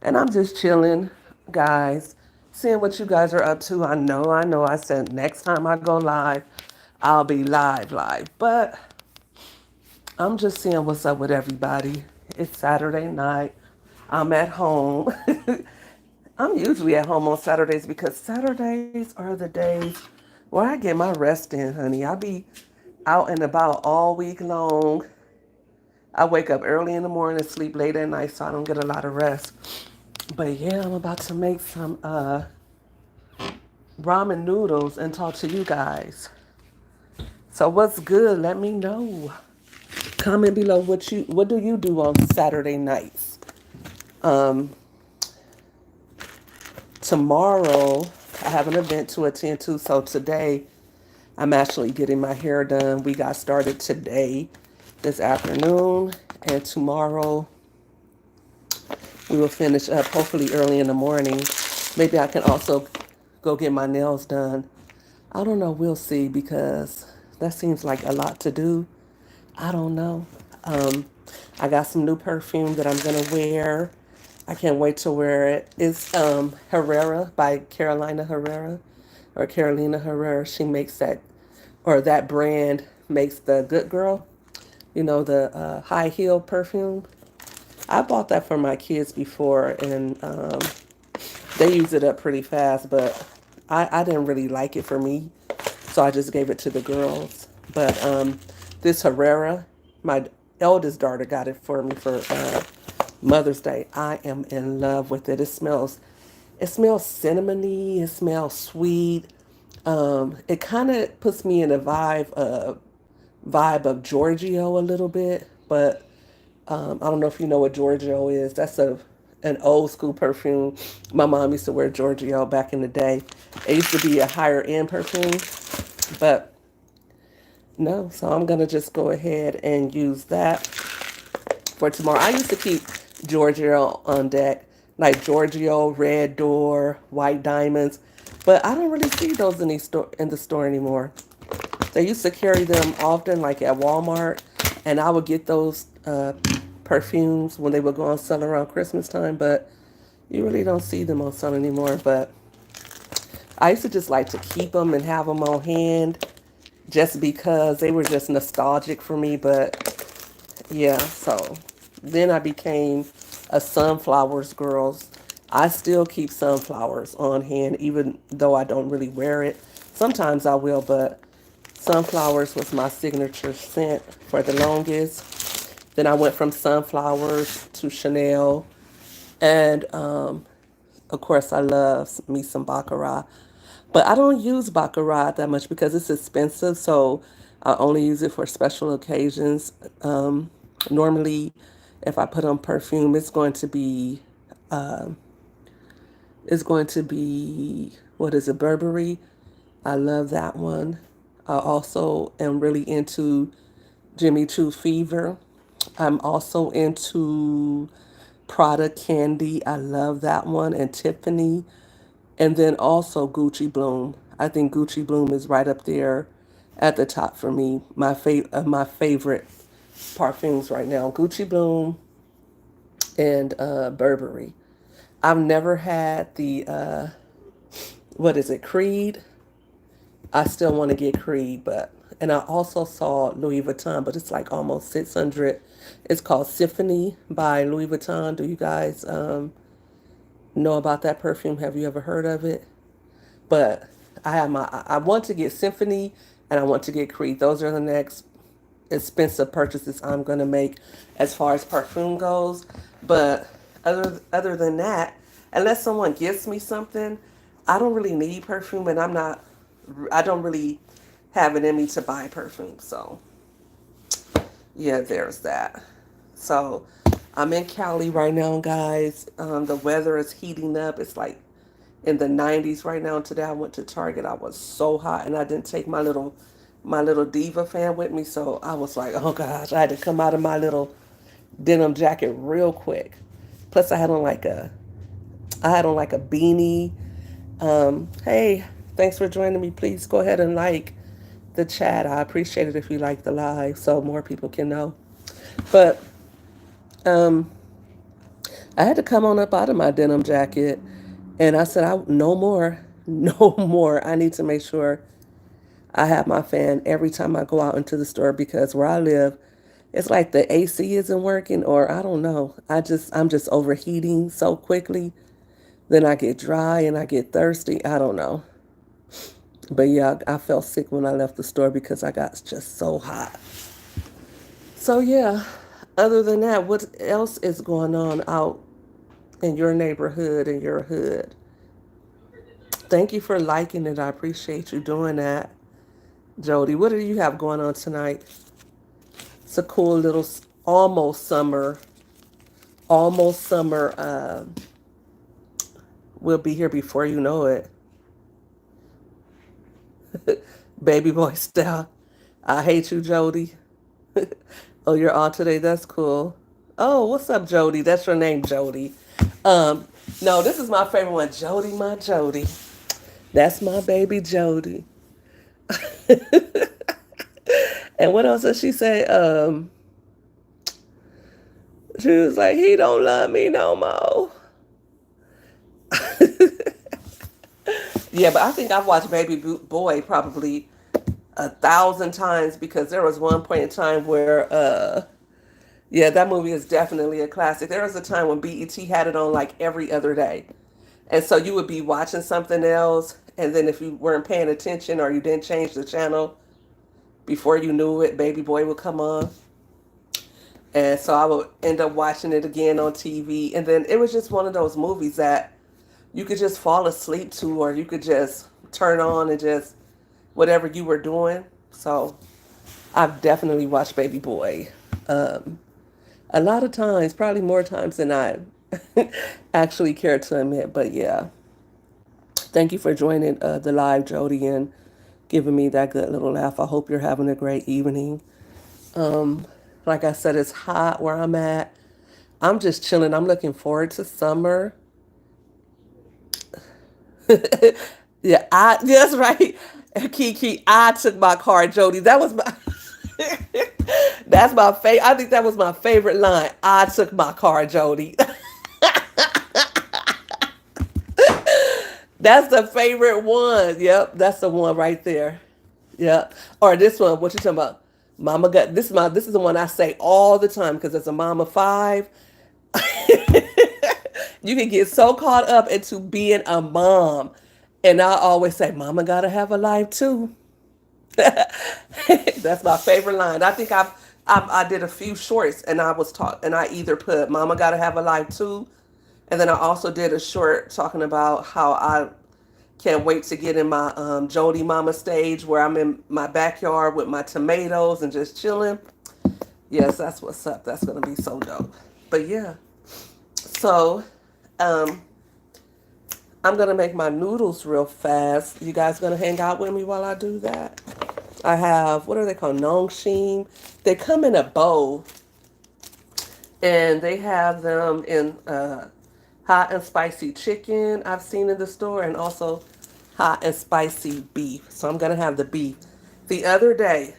And I'm just chilling, guys, seeing what you guys are up to. I know. I said next time I go live, I'll be live. But I'm just seeing what's up with everybody. It's Saturday night. I'm at home. I'm usually at home on Saturdays because Saturdays are the days where I get my rest in, honey. I be out and about all week long. I wake up early in the morning and sleep late at night, so I don't get a lot of rest. But yeah, I'm about to make some ramen noodles and talk to you guys. So what's good? Let me know. Comment below what do you do on Saturday nights? Um, Tomorrow I have an event to attend to, so today I'm actually getting my hair done. We got started today, this afternoon, and tomorrow we will finish up hopefully early in the morning. Maybe I can also go get my nails done. I don't know. We'll see because that seems like a lot to do. I don't know. Um, I got some new perfume that I'm gonna wear. I can't wait to wear it. It's Herrera by Carolina Herrera. She makes that, or that brand makes the Good Girl. You know, the high heel perfume. I bought that for my kids before, and they use it up pretty fast. But I didn't really like it for me, so I just gave it to the girls. But this Herrera, my eldest daughter got it for me for Mother's Day. I am in love with it. It smells cinnamony. It smells sweet. It kind of puts me in a vibe of Giorgio a little bit, but I don't know if you know what Giorgio is. That's an old school perfume. My mom used to wear Giorgio back in the day. It used to be a higher end perfume, but no. So I'm gonna just go ahead and use that for tomorrow. I used to keep Giorgio on deck, like Giorgio, Red Door, White Diamonds, but I don't really see those in the store anymore. They used to carry them often, like at Walmart, and I would get those perfumes when they would go on sale around Christmas time. But you really don't see them on sale anymore. But I used to just like to keep them and have them on hand, just because they were just nostalgic for me. But yeah, so then I became a sunflowers girl. I still keep sunflowers on hand, even though I don't really wear it. Sometimes I will, but sunflowers was my signature scent for the longest. Then I went from sunflowers to Chanel. And of course, I love me some Baccarat. But I don't use Baccarat that much because it's expensive. So I only use it for special occasions. Normally, if I put on perfume, it's going to be what is it, Burberry. I love that one. I also am really into Jimmy Choo Fever. I'm also into Prada Candy. I love that one. And Tiffany. And then also Gucci Bloom. I think Gucci Bloom is right up there at the top for me. My favorite perfumes right now. Gucci Bloom and Burberry. I've never had the what is it, Creed. I still want to get Creed, but and I also saw Louis Vuitton, but it's like almost 600. It's called Symphony by Louis Vuitton. Do you guys know about that perfume? Have you ever heard of it? But I want to get Symphony and I want to get Creed. Those are the next expensive purchases I'm gonna make as far as perfume goes. But other than that, unless someone gifts me something, I don't really need perfume, and I don't really have it in me to buy perfume. So yeah, there's that. So I'm in Cali right now, guys. The weather is heating up. It's like in the 90s right now. Today I went to Target. I was so hot, and I didn't take my little Diva fan with me, so I was like, oh gosh, I had to come out of my little denim jacket real quick. Plus, I had on like a beanie. Hey, thanks for joining me. Please go ahead and like the chat. I appreciate it if you like the live, so more people can know. But um, I had to come on up out of my denim jacket, and I said, no more, no more. I need to make sure I have my fan every time I go out into the store because where I live, it's like the AC isn't working, or I don't know. I'm just overheating so quickly. Then I get dry and I get thirsty. I don't know. But yeah, I felt sick when I left the store because I got just so hot. So yeah, other than that, what else is going on out in your neighborhood, in your hood? Thank you for liking it. I appreciate you doing that. Jody, what do you have going on tonight? It's a cool little almost summer. We'll be here before you know it. Baby boy style. I hate you, Jody. Oh, you're on today. That's cool. Oh, what's up, Jody? That's your name, Jody. Um, no, this is my favorite one, Jody, my Jody. That's my baby Jody. And what else did she say? She was like, he don't love me no more. Yeah, but I think I've watched Baby Boy probably 1,000 times because there was one point in time where, yeah, that movie is definitely a classic. There was a time when BET had it on like every other day. And so you would be watching something else, and then if you weren't paying attention or you didn't change the channel, before you knew it, Baby Boy would come on. And so I would end up watching it again on TV. And then it was just one of those movies that you could just fall asleep to, or you could just turn on and just whatever you were doing. So I've definitely watched Baby Boy um, a lot of times, probably more times than I actually care to admit. But yeah, thank you for joining the live, Jody, and giving me that good little laugh. I hope you're having a great evening. Like I said, it's hot where I'm at. I'm just chilling. I'm looking forward to summer. Yeah, that's right. Kiki, I took my car, Jody. That was my that's my favorite. I think that was my favorite line. I took my car, Jody. That's the favorite one. Yep, that's the one right there. Yeah. Or this one, what you talking about? Mama got this is the one I say all the time because as a mom of five, you can get so caught up into being a mom. And I always say, Mama gotta have a life too. That's my favorite line. I think I did a few shorts and I was taught and I either put Mama gotta have a life too, and then I also did a short talking about how I can't wait to get in my Jody Mama stage where I'm in my backyard with my tomatoes and just chilling. Yes, that's what's up. That's gonna be so dope. But yeah, so um, I'm gonna make my noodles real fast. You guys gonna hang out with me while I do that? I have, what are they called? Nongshim. They come in a bowl, and they have them in hot and spicy chicken I've seen in the store, and also hot and spicy beef. So I'm gonna have the beef. The other day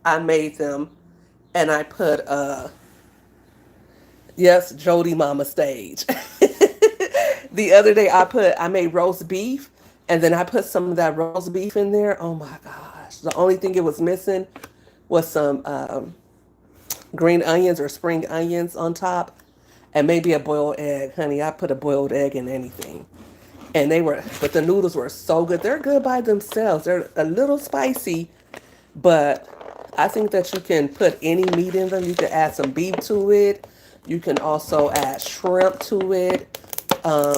I made them, and I put yes, Jody Mama stage. The other day I made roast beef, and then I put some of that roast beef in there. Oh my gosh! The only thing it was missing was some green onions or spring onions on top, and maybe a boiled egg. Honey, I put a boiled egg in anything. And but the noodles were so good. They're good by themselves. They're a little spicy, but I think that you can put any meat in them. You can add some beef to it. You can also add shrimp to it, or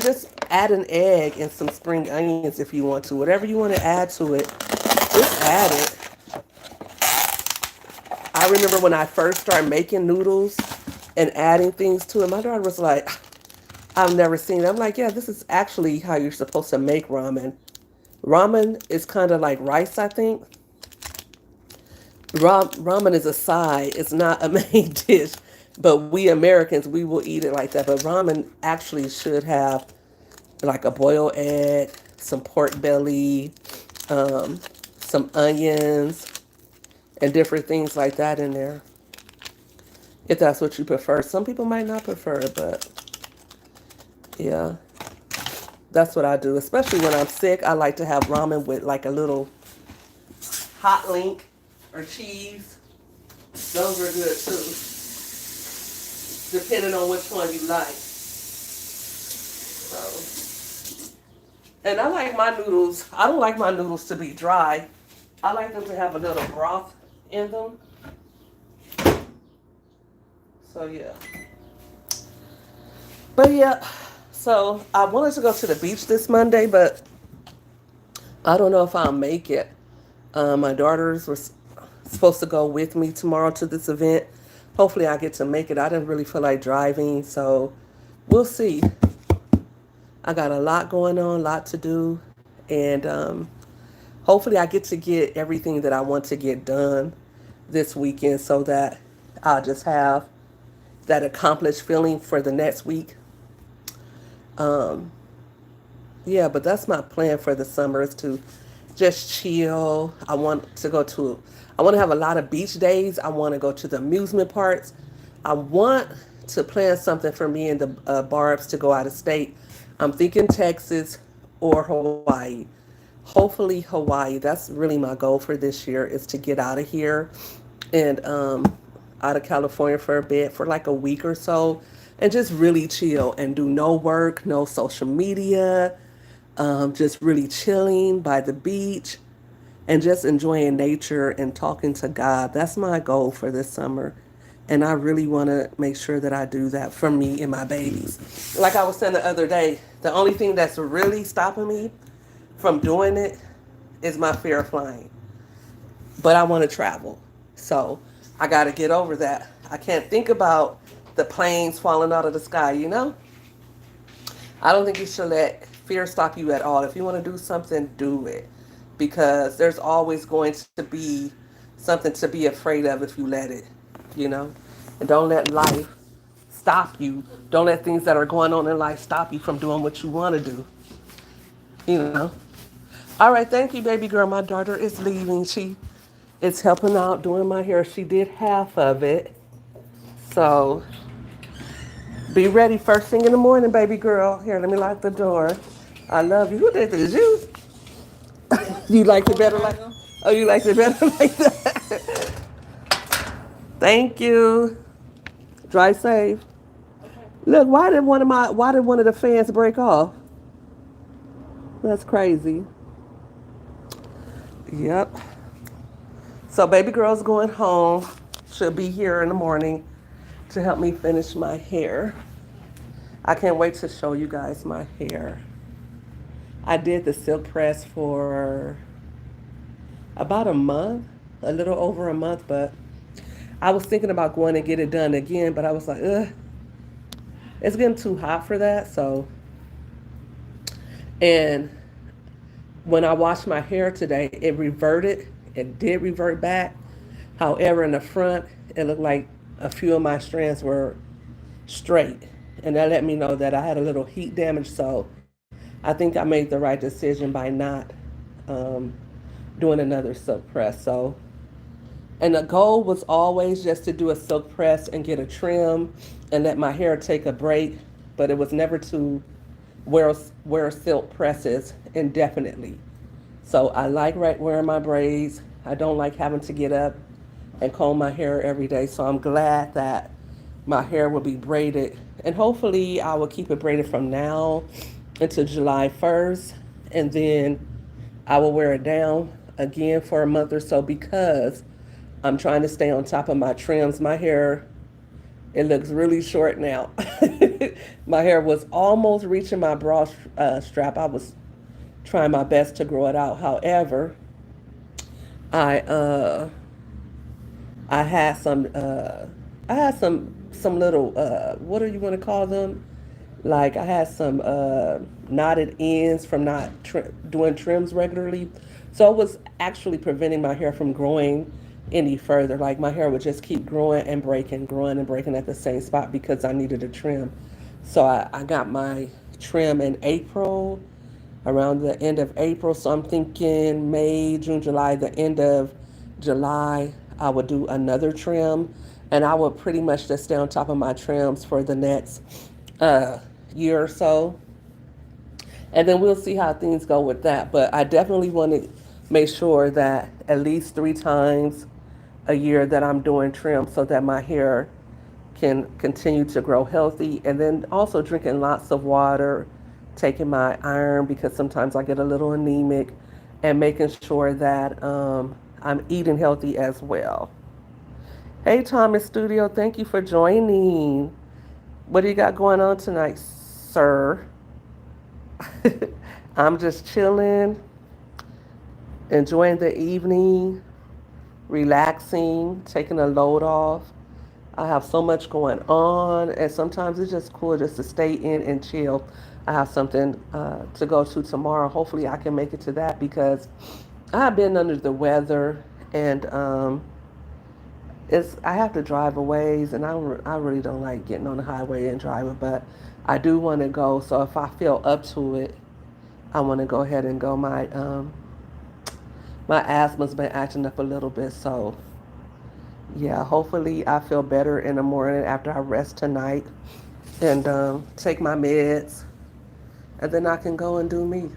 just add an egg and some spring onions if you want to. Whatever you want to add to it, just add it. I remember when I first started making noodles and adding things to it, my daughter was like, I've never seen it. I'm like, yeah, this is actually how you're supposed to make ramen. Ramen is kind of like rice, I think. Ramen is a side, it's not a main dish. But we Americans, we will eat it like that. But ramen actually should have like a boiled egg, some pork belly, um, some onions, and different things like that in there. if that's what you prefer. Some people might not prefer it, but yeah, that's what I do. Especially when I'm sick, I like to have ramen with like a little hot link or cheese. Those are good too, depending on which one you like. So, and I like my noodles. I don't like my noodles to be dry. I like them to have a little broth in them. So yeah. But yeah, so I wanted to go to the beach this Monday, but I don't know if I'll make it. My daughters were supposed to go with me tomorrow to this event. Hopefully, I get to make it. I didn't really feel like driving, so we'll see. I got a lot going on, a lot to do, and hopefully, I get everything that I want to get done this weekend so that I'll just have that accomplished feeling for the next week. Um, Yeah, but that's my plan for the summer is to just chill. I want to have a lot of beach days. I want to go to the amusement parks. I want to plan something for me and the Barbs to go out of state. I'm thinking Texas or Hawaii. Hopefully Hawaii. That's really my goal for this year is to get out of here and out of California for a bit for like a week or so and just really chill and do no work, no social media, just really chilling by the beach and just enjoying nature and talking to God. That's my goal for this summer. And I really want to make sure that I do that for me and my babies. Like I was saying the other day, the only thing that's really stopping me from doing it is my fear of flying. But I want to travel. So I got to get over that. I can't think about the planes falling out of the sky, you know? I don't think you should let fear stop you at all. If you want to do something, do it. Because there's always going to be something to be afraid of if you let it, you know? And don't let life stop you. Don't let things that are going on in life stop you from doing what you want to do, you know? All right, thank you, baby girl. My daughter is leaving. She is helping out doing my hair. She did half of it. So be ready first thing in the morning, baby girl. Here, let me lock the door. I love you. Who did this? You? You liked it better like? Oh, you liked it better like that. Thank you. Drive safe. Look, why did one of the fans break off? That's crazy. Yep. So baby girl's going home. She'll be here in the morning to help me finish my hair. I can't wait to show you guys my hair. I did the silk press for about a month, a little over a month, but I was thinking about going and get it done again, but I was like, ugh, it's getting too hot for that. So, and when I washed my hair today, it reverted. It did revert back. However, in the front, it looked like a few of my strands were straight. And that let me know that I had a little heat damage. So I think I made the right decision by not um, doing another silk press. So, and the goal was always just to do a silk press and get a trim and let my hair take a break. But it was never to wear, wear silk presses indefinitely. So I like wearing my braids. I don't like having to get up and comb my hair every day. So I'm glad that my hair will be braided. And hopefully I will keep it braided from now until July 1st. And then I will wear it down again for a month or so because I'm trying to stay on top of my trims. My hair, it looks really short now. My hair was almost reaching my bra strap. I was trying my best to grow it out. However, I uh, I had some little what do you want to call them? Like I had some knotted ends from not doing trims regularly, so it was actually preventing my hair from growing any further. Like my hair would just keep growing and breaking at the same spot because I needed a trim. So I got my trim in April, around the end of April. So I'm thinking May, June, July, the end of July, I would do another trim. And I will pretty much just stay on top of my trims for the next uh, year or so, and then we'll see how things go with that. But I definitely want to make sure that at least 3 times a year that I'm doing trim so that my hair can continue to grow healthy. And then also drinking lots of water, taking my iron because sometimes I get a little anemic, and making sure that I'm eating healthy as well. Hey, Thomas Studio, thank you for joining. What do you got going on tonight, sir? I'm just chilling, enjoying the evening, relaxing, taking a load off. I have so much going on, and sometimes it's just cool just to stay in and chill. I have something to go to tomorrow. Hopefully, I can make it to that because I've been under the weather, and I have to drive a ways, and I really don't like getting on the highway and driving, but I do want to go. So if I feel up to it, I want to go ahead and go. My asthma's been acting up a little bit, so yeah. Hopefully, I feel better in the morning after I rest tonight and take my meds, and then I can go and do me.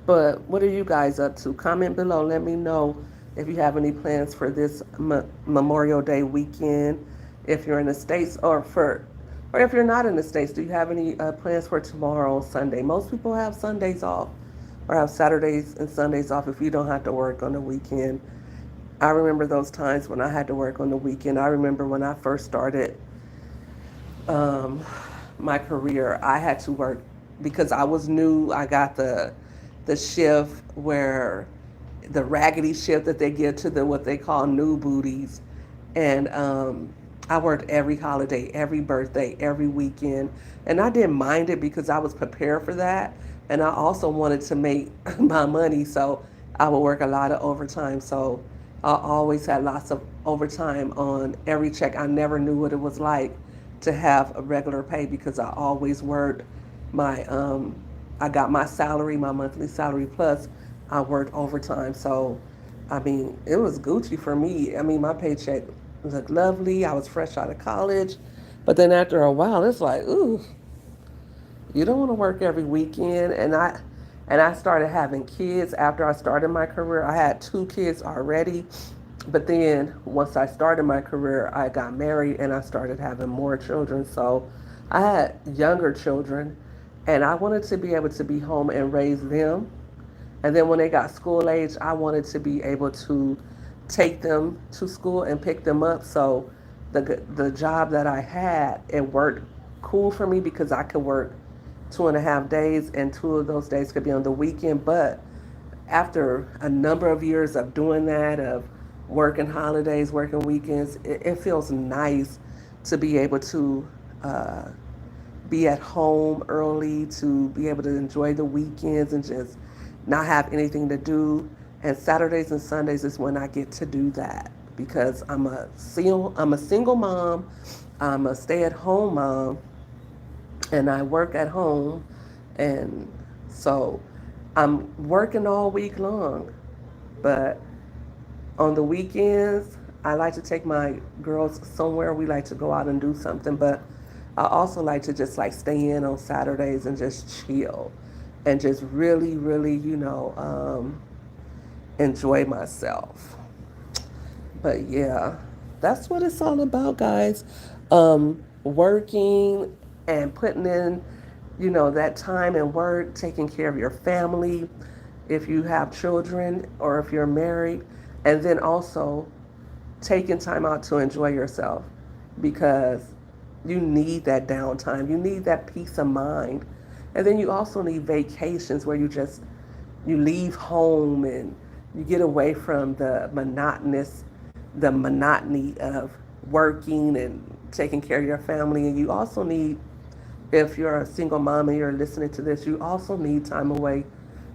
But what are you guys up to? Comment below. Let me know if you have any plans for this Memorial Day weekend. If you're in the States, or if you're not in the States, do you have any plans for tomorrow, Sunday? Most people have Sundays off or have Saturdays and Sundays off if you don't have to work on the weekend. I remember those times when I had to work on the weekend. I remember when I first started um, my career, I had to work because I was new. I got the shift where the raggedy shift that they give to the what they call new booties, and I worked every holiday, every birthday, every weekend, and I didn't mind it because I was prepared for that, and I also wanted to make my money, so I would work a lot of overtime. So I always had lots of overtime on every check. I never knew what it was like to have a regular pay because I always worked my I got my salary, my monthly salary plus I worked overtime. So I mean, it was Gucci for me. I mean, my paycheck looked lovely. I was fresh out of college. But then after a while, it's like, ooh, you don't want to work every weekend. And I started having kids after I started my career. I had 2 kids already. But then once I started my career, I got married and I started having more children. So I had younger children, and I wanted to be able to be home and raise them. And then when they got school age, I wanted to be able to take them to school and pick them up. So the job that I had, it worked cool for me because I could work 2.5 days, and 2 of those days could be on the weekend. But after a number of years of doing that, of working holidays, working weekends, it feels nice to be able to uh, be at home early, to be able to enjoy the weekends and just not have anything to do. And Saturdays and Sundays is when I get to do that because I'm a single mom, I'm a stay-at-home mom, and I work at home, and so I'm working all week long. But on the weekends, I like to take my girls somewhere. We like to go out and do something, but I also like to just like stay in on Saturdays and just chill and just really, really, enjoy myself. But yeah, that's what it's all about, guys. Working and putting in, that time and work, taking care of your family, if you have children or if you're married, and then also taking time out to enjoy yourself because you need that downtime. You need that peace of mind. And then you also need vacations where you leave home and you get away from the monotony of working and taking care of your family. And you also need, if you're a single mom and you're listening to this, you also need time away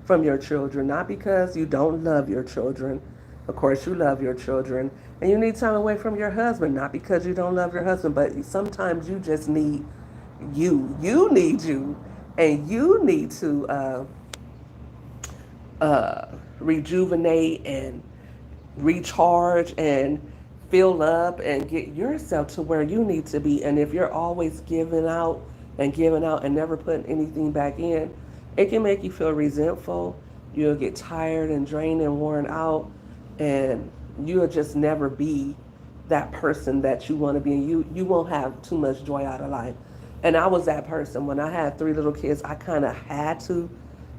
from your children. Not because you don't love your children. Of course, you love your children. And you need time away from your husband. Not because you don't love your husband, but sometimes you just need you. You need you. And you need to uh, rejuvenate and recharge and fill up and get yourself to where you need to be. And if you're always giving out and never putting anything back in, it can make you feel resentful. You'll get tired and drained and worn out, and you'll just never be that person that you want to be. And you won't have too much joy out of life. And I was that person. When I had three little kids, I kind of had to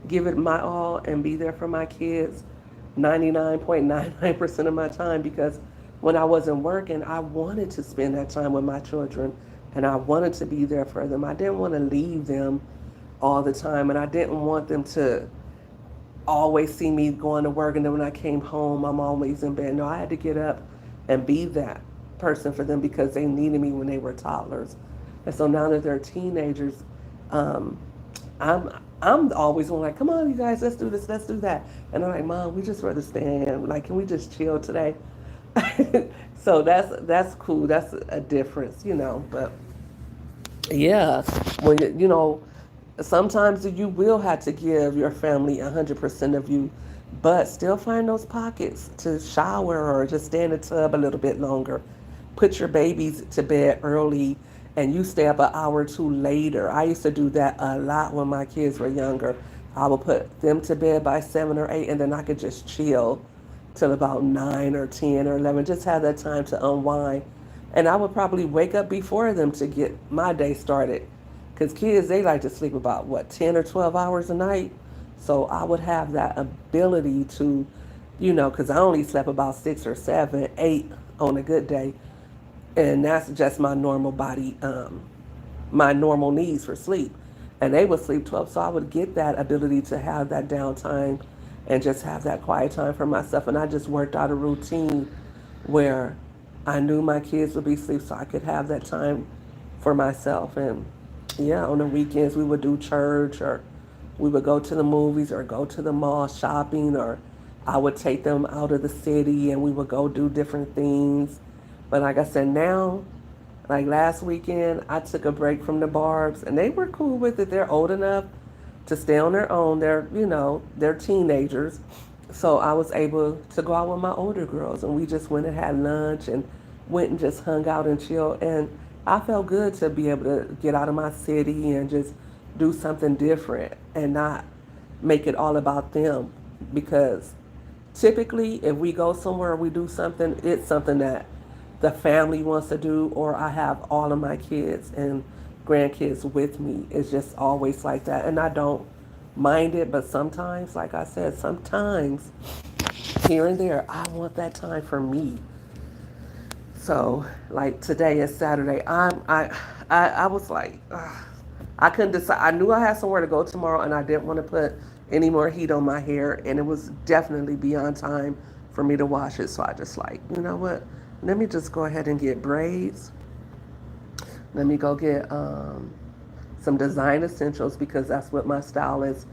give it my all and be there for my kids 99.99% of my time, because when I wasn't working, I wanted to spend that time with my children and I wanted to be there for them. I didn't want to leave them all the time, and I didn't want them to always see me going to work and then when I came home, I'm always in bed. No, I had to get up and be that person for them because they needed me when they were toddlers. And so now that they're teenagers, um, I'm I'm always one like, come on, you guys, let's do this, let's do that. And I'm like, Mom, we just rather stand. Like, can we just chill today? So that's cool. That's a difference, you know. But yeah, when you know, sometimes you will have to give your family 100% of you, but still find those pockets to shower or just stay in the tub a little bit longer. Put your babies to bed early and you stay up an hour or two later. I used to do that a lot when my kids were younger. I would put them to bed by 7 or 8 and then I could just chill till about 9 or 10 or 11. Just have that time to unwind. And I would probably wake up before them to get my day started. Because kids, they like to sleep about, what, 10 or 12 hours a night? So I would have that ability to, you know, because I only slept about 6 or 7, 8 on a good day. And that's just my normal body, my normal needs for sleep. And they would sleep 12. So I would get that ability to have that downtime and just have that quiet time for myself. And I just worked out a routine where I knew my kids would be asleep so I could have that time for myself. And yeah, on the weekends we would do church or we would go to the movies or go to the mall shopping, or I would take them out of the city and we would go do different things. But like I said, now, like last weekend, I took a break from the Barbs and they were cool with it. They're old enough to stay on their own. They're, you know, they're teenagers. So I was able to go out with my older girls and we just went and had lunch and went and just hung out and chilled. And I felt good to be able to get out of my city and just do something different and not make it all about them. Because typically, if we go somewhere, we do something, it's something that the family wants to do, or I have all of my kids and grandkids with me. It's just always like that. And I don't mind it, but sometimes, like I said, sometimes here and there, I want that time for me. So, like today is Saturday. I was like, ugh, I couldn't decide. I knew I had somewhere to go tomorrow, and I didn't want to put any more heat on my hair, and it was definitely beyond time for me to wash it. So I just like, you know what? Let me just go ahead and get braids. Let me go get some design essentials because that's what my stylist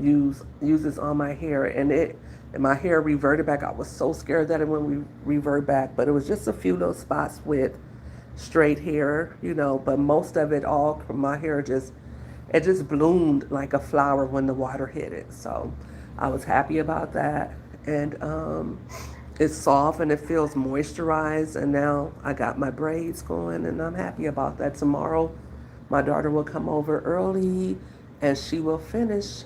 uses on my hair, and my hair reverted back. I was so scared that it would revert back, but it was just a few little spots with straight hair, you know. But most of it, all my hair just bloomed like a flower when the water hit it. So I was happy about that, and it's soft and it feels moisturized. And now I got my braids going, and I'm happy about that. Tomorrow, my daughter will come over early, and she will finish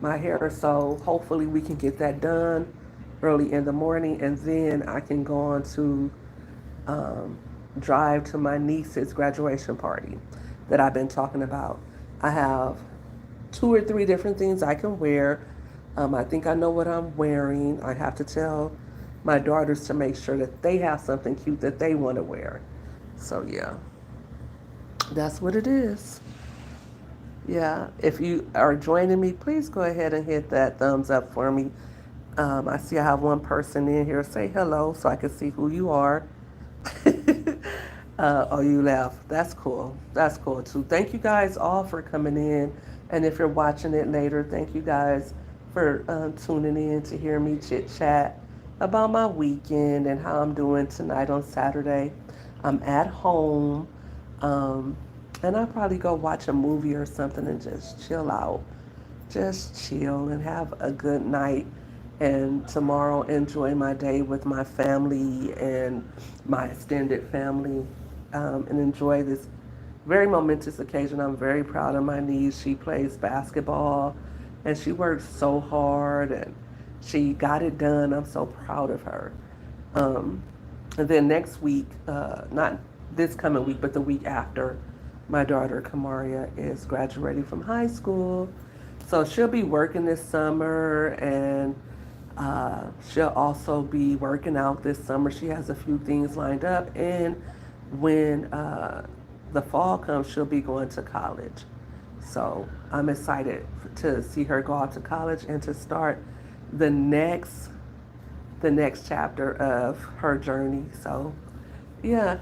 my hair. So hopefully we can get that done early in the morning, and then I can go on to um, drive to my niece's graduation party that I've been talking about. I have 2 or 3 different things I can wear. I think I know what I'm wearing. I have to tell my daughters to make sure that they have something cute that they want to wear. So yeah, that's what it is. Yeah, if you are joining me, please go ahead and hit that thumbs up for me. I see I have one person in here. Say hello so I can see who you are. Oh, you left. That's cool. That's cool too. Thank you guys all for coming in. And if you're watching it later, thank you guys for tuning in to hear me chit chat about my weekend and how I'm doing tonight on Saturday. I'm at home. Um, and I'll probably go watch a movie or something and just chill out. Just chill and have a good night. and tomorrow enjoy my day with my family and my extended family, and enjoy this very momentous occasion. I'm very proud of my niece. She plays basketball and she works so hard and she got it done. I'm so proud of her. Um, and then next week, not this coming week, but the week after, my daughter Kamaria is graduating from high school. So she'll be working this summer and she'll also be working out this summer. She has a few things lined up. And when the fall comes, she'll be going to college. So I'm excited to see her go off to college and to start the next the next chapter of her journey. So, yeah,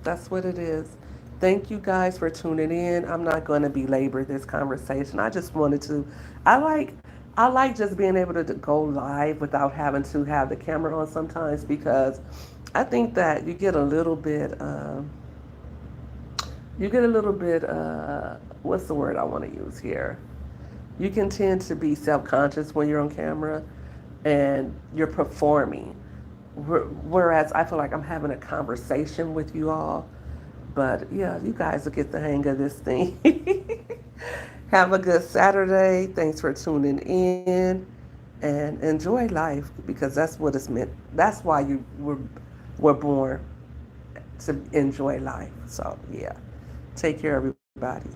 that's what it is. Thank you guys for tuning in. I'm not going to belabor this conversation. I just wanted to. I like. I like just being able to go live without having to have the camera on sometimes because I think that you get a little bit what's the word I want to use here? You can tend to be self-conscious when you're on camera and you're performing. Whereas I feel like I'm having a conversation with you all. But yeah, you guys will get the hang of this thing. Have a good Saturday. Thanks for tuning in and enjoy life because that's what it's meant. That's why were born to enjoy life. So yeah, take care, everybody.